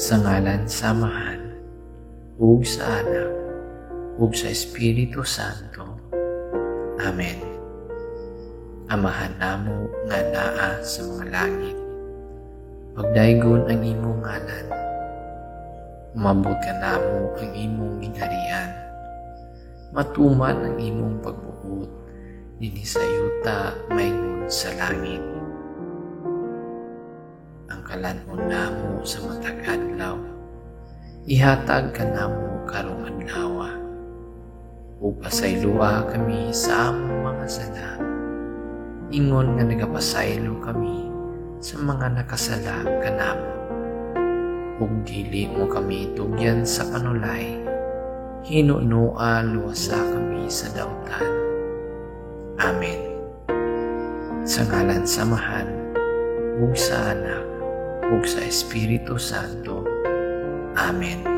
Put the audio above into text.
Sa ngalan samahan, ug sa Anak, ug sa Espiritu Santo. Amen. Amahan namo nga naa sa mga langit, pagdaygon ang imong ngalan. Umabot ka namo ang imong gingharian. Matuman ang imong pagbuot dinhi sa yuta mayngod sa langit. Ang kalanon namo sa matag adlaw, ihatag ka namo karong adlaw. Ug pasayloa kami sa among mga sala, ingon nga nagapasaylo kami sa mga nakasala kanamo. Ug dili mo kami tugyan sa panulay, hinunoa luwasa kami sa dautan. Amen. Sa ngalan samahan, ug sa Anak, ug sa Espiritu Santo. Amen.